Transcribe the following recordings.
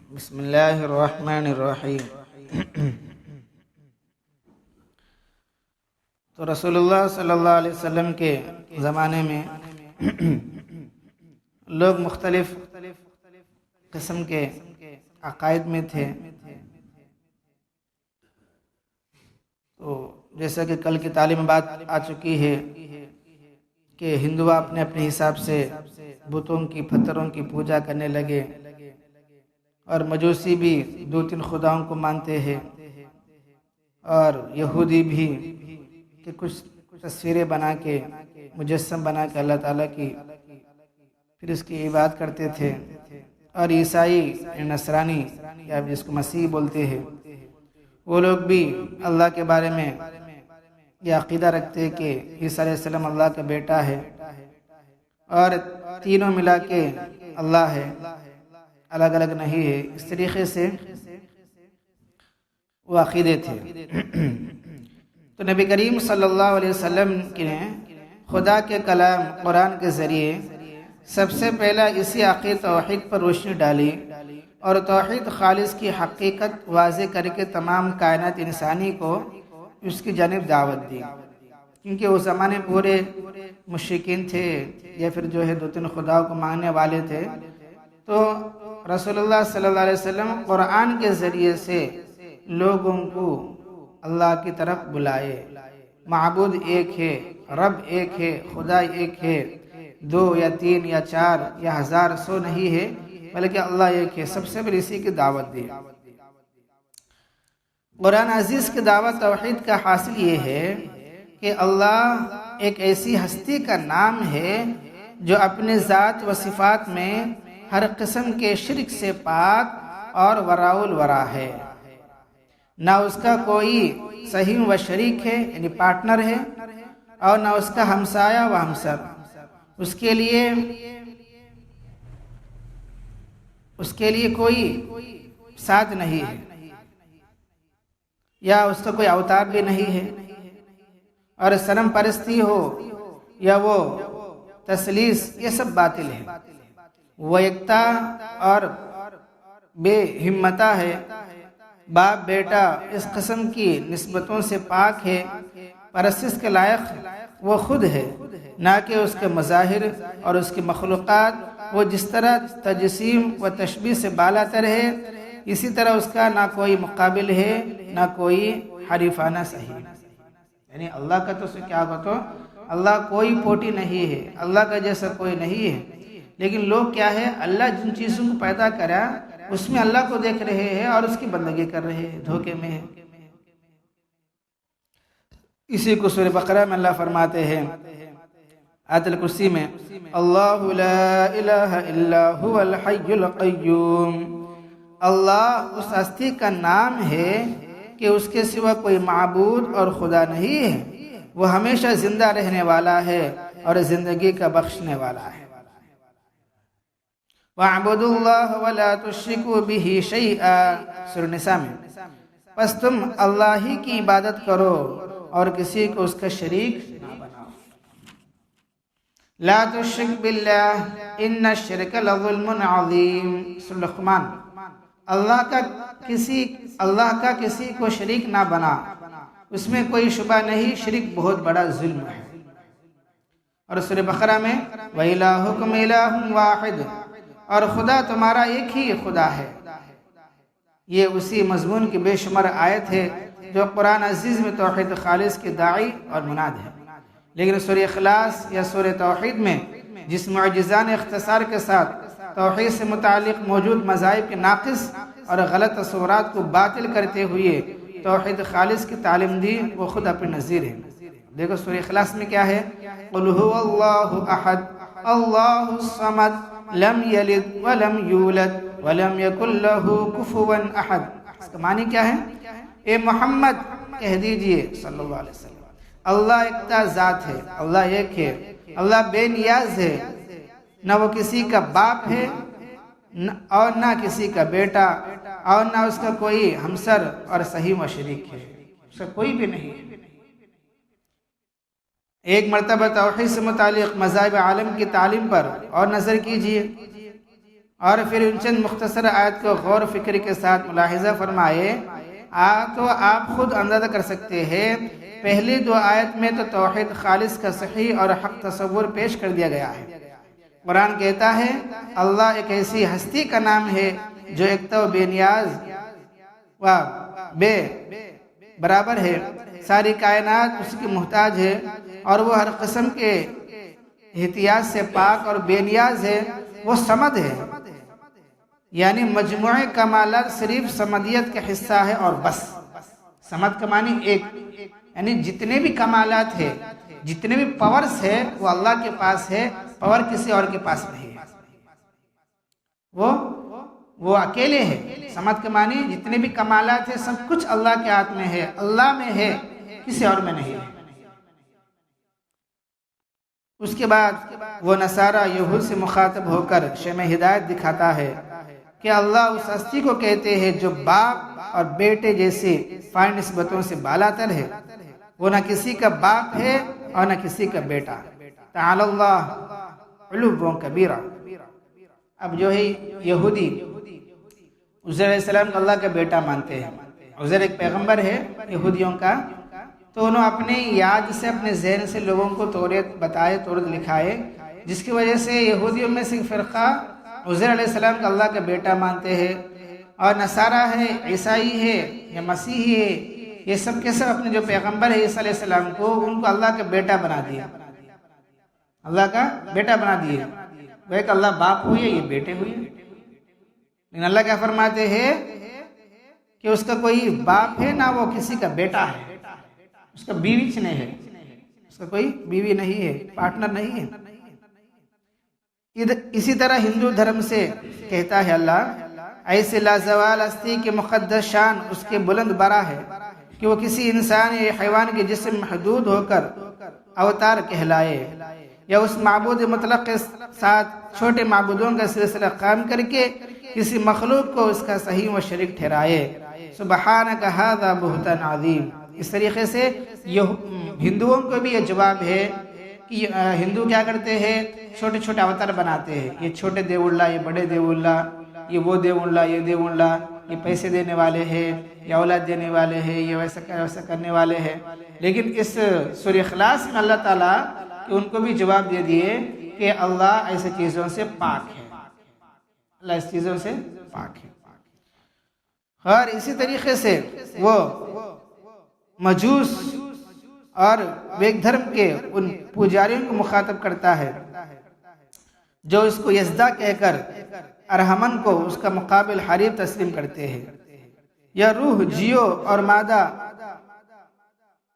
بسم اللہ الرحمن الرحیم۔ تو رسول اللہ صلی اللہ علیہ وسلم کے زمانے میں لوگ مختلف قسم کے عقائد میں تھے۔ تو جیسا کہ کل کی تعلیم میں بات آ چکی ہے کہ ہندو اپنے اپنے حساب سے بتوں کی پتھروں کی پوجا کرنے لگے، اور مجوسی بھی 2-3 خداؤں کو مانتے ہیں، اور یہودی بھی کہ کچھ تصویریں بنا کے مجسم بنا کے اللہ تعالیٰ کی پھر اس کی عبادت کرتے تھے۔ اور عیسائی نصرانی یا جس کو مسیح بولتے ہیں، وہ لوگ بھی اللہ کے بارے میں یہ عقیدہ رکھتے ہیں کہ عیسیٰ علیہ السلام اللہ کا بیٹا ہے، اور تینوں ملا کے اللہ ہے، الگ الگ نہیں ہے۔ اس طریقے سے وہ عقیدے تھے۔ تو نبی کریم صلی اللہ علیہ وسلم نے خدا کے کلام قرآن کے ذریعے سب سے پہلا اسی عقیدہ توحید پر روشنی ڈالی، اور توحید خالص کی حقیقت واضح کر کے تمام کائنات انسانی کو اس کی جانب دعوت دی، کیونکہ اس زمانے پورے مشرکین تھے یا پھر جو ہے 2-3 خداؤں کو ماننے والے تھے۔ تو رسول اللہ صلی اللہ علیہ وسلم قرآن کے ذریعے سے لوگوں کو اللہ کی طرف بلائے۔ معبود ایک ہے، رب ایک ہے، خدا ایک ہے، 2 یا 3 یا 4 یا 1000 100 نہیں ہے، بلکہ اللہ ایک ہے۔ سب سے پہلے اسی کی دعوت دی۔ قرآن عزیز کی دعوت توحید کا حاصل یہ ہے کہ اللہ ایک ایسی ہستی کا نام ہے جو اپنے ذات و صفات میں ہر قسم کے شرک سے پاک اور وراء الورا ہے۔ نہ اس کا کوئی سہیم و شریک ہے یعنی پارٹنر ہے، اور نہ اس کا ہمسایہ و ہمسر۔ اس کے لیے کوئی ساتھ نہیں ہے، یا اس کا کوئی اوتار بھی نہیں ہے۔ اور صنم پرستی ہو یا وہ تثلیث، یہ سب باطل ہے۔ وہ یکتا اور بے ہمتا ہے، باپ بیٹا اس قسم کی نسبتوں سے پاک ہے۔ پرستش کے لائق وہ خود ہے، نہ کہ اس کے مظاہر اور اس کی مخلوقات۔ وہ جس طرح تجسیم و تشبیہ سے بالاتر ہے، اسی طرح اس کا نہ کوئی مقابل ہے نہ کوئی حریفانہ صحیح۔ یعنی اللہ کا تو کیا ہوگا، تو اللہ کوئی پوٹی نہیں ہے، اللہ کا جیسا کوئی نہیں ہے۔ لیکن لوگ کیا ہے، اللہ جن چیزوں کو پیدا کرا اس میں اللہ کو دیکھ رہے ہیں اور اس کی بندگی کر رہے ہیں، دھوکے میں ہے۔ اسی کو سورہ بقرہ میں اللہ فرماتے ہیں آیت الکرسی میں، اللہ لا الہ الا هو الحی القیوم۔ اللہ اس ہستی کا نام ہے کہ اس کے سوا کوئی معبود اور خدا نہیں ہے، وہ ہمیشہ زندہ رہنے والا ہے اور زندگی کا بخشنے والا ہے۔ وَاعْبُدُوا اللَّهَ وَلَا تُشْرِكُوا بِهِ شَيْئًا، سورہ نساء میں۔ پس تم اللہ ہی کی عبادت کرو اور کسی کو اس کا شریک نہ بناؤ۔ لا تشرک باللہ ان الشرک لظلم عظیم، سورہ لقمان۔ اللہ کا کسی کو شریک نہ بنا، اس میں کوئی شبہ نہیں، شرک بہت بڑا ظلم ہے۔ اور سورہ بقرہ میں وَإِلَٰهُكُمْ إِلَٰهٌ وَاحِدٌ، اور خدا تمہارا ایک ہی خدا ہے۔ یہ اسی مضمون کی بے شمار آیت ہے جو قرآن عزیز میں توحید خالص کی داعی اور مناد ہے۔ لیکن سورہ اخلاص یا سورہ توحید میں جس معجزانہ اختصار کے ساتھ توحید سے متعلق موجود مذاہب کے ناقص اور غلط تصورات کو باطل کرتے ہوئے توحید خالص کی تعلیم دی، وہ خود اپنی نظیر ہے۔ دیکھو سورہ اخلاص میں کیا ہے، قُلْ هُوَ اللَّهُ أَحَدٌ اللَّهُ الصَّمَدُ لم یلد ولم یولد ولم یکن لہ کفوا احد۔ اس کا معنی کیا ہے، اے محمد کہہ دیجئے صلی اللہ علیہ وسلم، اللہ ایکتا ذات ہے، اللہ ایک ہے، اللہ بے نیاز ہے، نہ وہ کسی کا باپ ہے اور نہ کسی کا بیٹا، اور نہ اس کا کوئی ہمسر اور صحیح و شریک ہے، اس کا کوئی بھی نہیں ہے۔ ایک مرتبہ توحید سے متعلق مذاہب عالم کی تعلیم پر اور نظر کیجئے۔ اور پھر ان چند مختصر آیت کو غور و فکر کے ساتھ ملاحظہ فرمائے تو آپ خود اندازہ کر سکتے ہیں پہلی دو آیت میں تو توحید خالص کا صحیح اور حق تصور پیش کر دیا گیا ہے۔ قرآن کہتا ہے اللہ ایک ایسی ہستی کا نام ہے جو ایکتا و بے نیاز و بے برابر ہے، ساری کائنات اس کی محتاج ہے اور وہ ہر قسم کے احتیاج سے پاک اور بے نیاز ہے، وہ صمد ہے، یعنی مجموعہ کمالات صرف صمدیت کا حصہ ہے اور بس۔ صمد کا معنی ایک، یعنی جتنے بھی کمالات ہیں، جتنے بھی پاورز ہے وہ اللہ کے پاس ہے، پاور کسی اور کے پاس نہیں ہے، وہ اکیلے ہے۔ صمد کے معنی جتنے بھی کمالات ہیں سب کچھ اللہ کے ہاتھ میں ہے، اللہ میں ہے، کسی اور میں نہیں ہے۔ اس کے بعد وہ نصارہ یہود سے مخاطب ہو کر شمع ہدایت دکھاتا ہے کہ اللہ اس ہستی کو کہتے ہیں جو باپ اور بیٹے جیسے فائن نسبتوں سے بالاتر ہے، وہ نہ کسی کا باپ ہے اور نہ کسی کا بیٹا، تعالی اللہ علوا کبیرہ۔ اب جو ہے یہودی عزیر علیہ السلام کو اللہ کا بیٹا مانتے ہیں، عزیر ایک پیغمبر ہے یہودیوں کا، تو انہوں اپنے یاد سے اپنے ذہن سے لوگوں کو توریت بتائے، توریت لکھائے، جس کی وجہ سے یہودیوں میں سے فرقہ عزیر علیہ السلام کو اللہ کا بیٹا مانتے ہیں، اور نصارہ ہے، عیسائی ہے یا مسیحی ہے، یہ سب کے سب اپنے جو پیغمبر ہے عیسیٰ علیہ السلام کو ان کو اللہ کا بیٹا بنا دیا، اللہ کا بیٹا بنا دیے، وہ ایک اللہ باپ ہوئے یہ بیٹے ہوئے۔ لیکن اللہ کیا فرماتے ہیں کہ اس کا کوئی باپ ہے نہ وہ کسی کا بیٹا ہے، اس کا بیوی نہیں ہے، اس کا کوئی بیوی نہیں ہے، پارٹنر نہیں ہے۔ اسی طرح ہندو دھرم سے کہتا ہے اللہ ایسے لازوال ہستی کے مقدس شان اس کے بلند برا ہے کہ وہ کسی انسان یا حیوان کے جسم محدود ہو کر اوتار کہلائے، یا اس معبود مطلق کے ساتھ چھوٹے معبودوں کا سلسلہ قائم کر کے کسی مخلوق کو اس کا صحیح و شریک ٹھہرائے۔ سبحانک ھذا بہتان عظیم۔ اس طریقے سے ہندوؤں کو بھی یہ جواب ہے کہ ہندو کیا کرتے ہیں، چھوٹے چھوٹے اوتار بناتے ہیں، یہ چھوٹے دیو اللہ، یہ بڑے دیو اللہ، یہ وہ دیو اللہ، یہ دیو اللہ، یہ پیسے دینے والے ہیں، یہ اولاد دینے والے ہیں، یہ ویسا کرنے والے ہیں۔ لیکن اس سورہ اخلاص میں اللہ تعالیٰ کہ ان کو بھی جواب دے دیے کہ اللہ ایسے چیزوں سے پاک ہے، اللہ اس چیزوں سے پاک ہے۔ اور اسی طریقے سے وہ مجوس اور ویک دھرم کے ان پجاریوں کو مخاطب کرتا ہے جو اس کو یزدا کہہ کر ارحمن کو اس کا مقابل حریف تسلیم کرتے ہیں، یا روح، جیو اور مادہ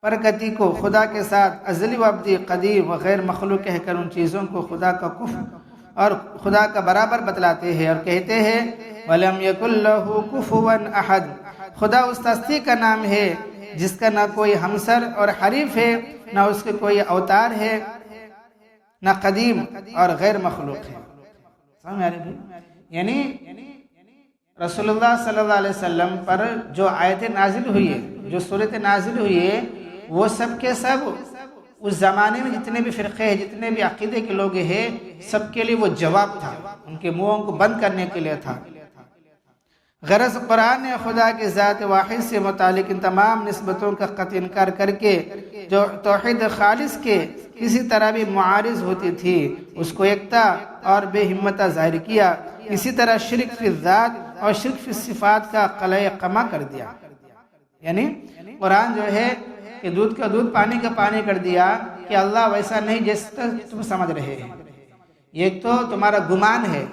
پرکتی کو خدا کے ساتھ ازلی و ابدی، قدیم و غیر مخلوق کہہ کر ان چیزوں کو خدا کا کفو اور خدا کا برابر بتلاتے ہیں، اور کہتے ہیں وَلَمْ يَكُنْ لَهُ كُفُوًا أَحَدٌ۔ خدا اس ہستی کا نام ہے جس کا نہ کوئی ہمسر اور حریف ہے، نہ اس کے کوئی اوتار ہے، نہ قدیم اور غیر مخلوق ہے۔ سمجھ آ رہی؟ یعنی رسول اللہ صلی اللہ علیہ وسلم پر جو آیتیں نازل ہوئی ہے، جو صورتیں نازل ہوئی ہے، وہ سب کے سب اس زمانے میں جتنے بھی فرقے ہیں، جتنے بھی عقیدے کے لوگ ہیں، سب کے لیے وہ جواب تھا، ان کے منہوں کو بند کرنے کے لیے تھا۔ غرض قرآن نے خدا کے ذات واحد سے متعلق ان تمام نسبتوں کا قطعی انکار کر کے جو توحید خالص کے کسی طرح بھی معارض ہوتی تھی اس کو یکتا اور بے ہمتہ ظاہر کیا۔ اسی طرح شرک فی الذات اور شرک فی الصفات کا قلعہ قما کر دیا۔ یعنی قرآن جو ہے کہ دودھ کا دودھ، پانی کا پانی کر دیا کہ اللہ ویسا نہیں جیسا تم سمجھ رہے ہیں۔ ایک تو تمہارا گمان ہے،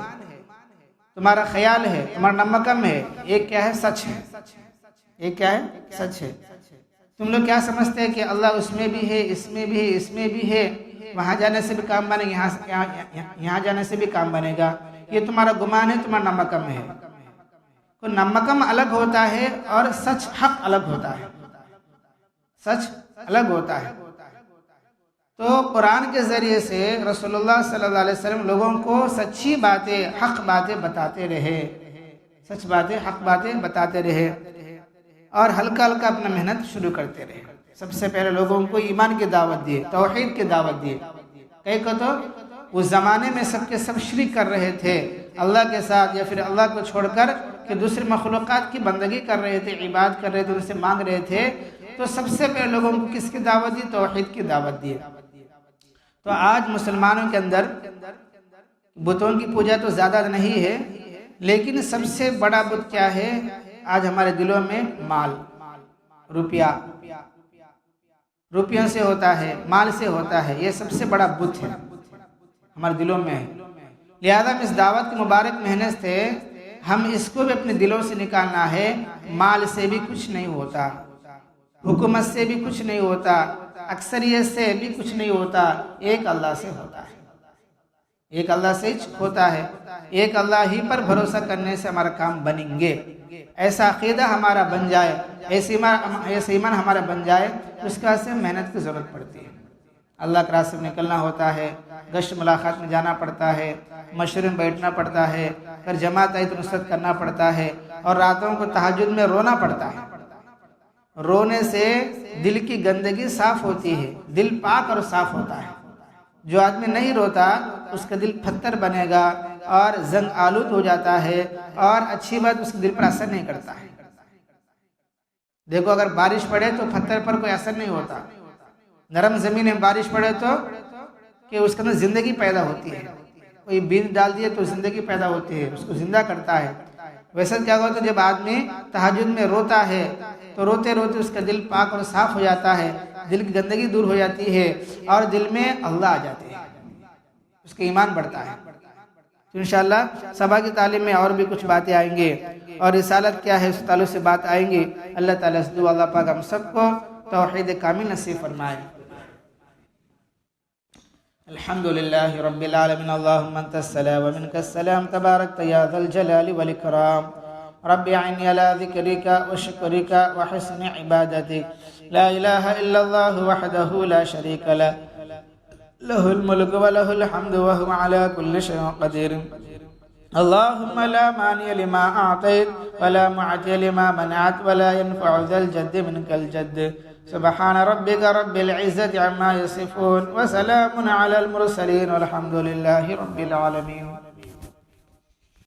تمہارا خیال ہے، تمہارا نمکم ہے، ایک کیا ہے، سچ ہے۔ ایک کیا ہے، سچ ہے۔ تم لوگ کیا سمجھتے ہیں کہ اللہ اس میں بھی ہے، اس میں بھی ہے، اس میں بھی ہے، وہاں جانے سے بھی کام بنے گا، یہاں جانے سے بھی کام بنے گا، یہ تمہارا گمان ہے، تمہارا نمکم ہے۔ تو نمکم الگ ہوتا ہے اور سچ، حق الگ ہوتا ہے، سچ الگ ہوتا ہے۔ تو قرآن کے ذریعے سے رسول اللہ صلی اللہ علیہ وسلم لوگوں کو سچی باتیں، حق باتیں بتاتے رہے، سچ باتیں، حق باتیں بتاتے رہے، اور ہلکا ہلکا اپنا محنت شروع کرتے رہے۔ سب سے پہلے لوگوں کو ایمان کی دعوت دیے، توحید کی دعوت دیے۔ کئی کو تو اس زمانے میں سب کے سب شرک کر رہے تھے، اللہ کے ساتھ یا پھر اللہ کو چھوڑ کر کہ دوسری مخلوقات کی بندگی کر رہے تھے، عبادت کر رہے تھے، ان سے مانگ رہے تھے، تو سب سے پہلے لوگوں کو کس کی دعوت دی؟ توحید کی دعوت دی۔ تو آج مسلمانوں کے اندر بتوں کی پوجا تو زیادہ نہیں ہے، لیکن سب سے بڑا بت کیا ہے آج ہمارے دلوں میں؟ مال، روپیہ، روپیوں سے ہوتا ہے، مال سے ہوتا ہے، یہ سب سے بڑا بت ہے ہمارے دلوں میں ہے۔ لہذا اس دعوت کے مبارک مہینے سے ہم اس کو بھی اپنے دلوں سے نکالنا ہے۔ مال سے بھی کچھ نہیں ہوتا، حکومت سے بھی کچھ نہیں ہوتا، اکثریت سے بھی کچھ نہیں ہوتا، ایک اللہ سے ہوتا ہے، ایک اللہ سے ہوتا ہے۔ ایک اللہ ہی پر بھروسہ کرنے سے ہمارا کام بنیں گے، ایسا عقیدہ ہمارا بن جائے، ایسے ایمان ہمارا بن جائے، اس کا سے محنت کی ضرورت پڑتی ہے۔ اللہ کے راستے میں نکلنا ہوتا ہے، گشت ملاقات میں جانا پڑتا ہے، مشورے میں بیٹھنا پڑتا ہے، پھر جماعت آئی تو نصرت کرنا پڑتا ہے، اور راتوں کو تہجد میں رونا پڑتا ہے۔ رونے سے دل کی گندگی صاف ہوتی ہے، دل پاک اور صاف ہوتا ہے۔ جو آدمی نہیں روتا اس کا دل پتھر بنے گا اور زنگ آلود ہو جاتا ہے، اور اچھی بات اس کے دل پر اثر نہیں کرتا ہے۔ دیکھو اگر بارش پڑے تو پتھر پر کوئی اثر نہیں ہوتا، نرم زمین میں بارش پڑے تو کہ اس کے اندر زندگی پیدا ہوتی ہے، کوئی بیج ڈال دیے تو زندگی پیدا ہوتی ہے، اس کو زندہ کرتا ہے۔ ویسے کیا ہوتا ہے جب آدمی تہجد میں روتا ہے تو روتے روتے اس کا دل پاک اور صاف ہو جاتا ہے، دل کی گندگی دور ہو جاتی ہے، اور دل میں اللہ آ جاتے ہیں، اس کا ایمان بڑھتا ہے۔ تو انشاءاللہ صبح کی تعلیم میں اور بھی کچھ باتیں آئیں گے، اور رسالت کیا ہے اس تعلق سے بات آئیں گی۔ اللہ تعالیٰ سے دعا اللہ پاک ہم سب کو توحید کامل نصیب فرمائے۔ الحمدللہ رب العالمین، اللہم انت السلام ومنک السلام، تبارکت یا ذا الجلال والاکرام۔ رب اعنی علی ذکرک وشکرک وحسن عبادتک، لا الہ الا اللہ وحدہ لا شریک لہ، لہ الملک ولہ الحمد وہو علی کل شیء قدیر۔ اللہم لا مانع لما اعطیت ولا معطی لما منعت ولا ينفع ذا الجد منک الجد۔ سبحان ربک رب العزة عما یصفون وسلام علی المرسلین والحمد للہ رب العالمین۔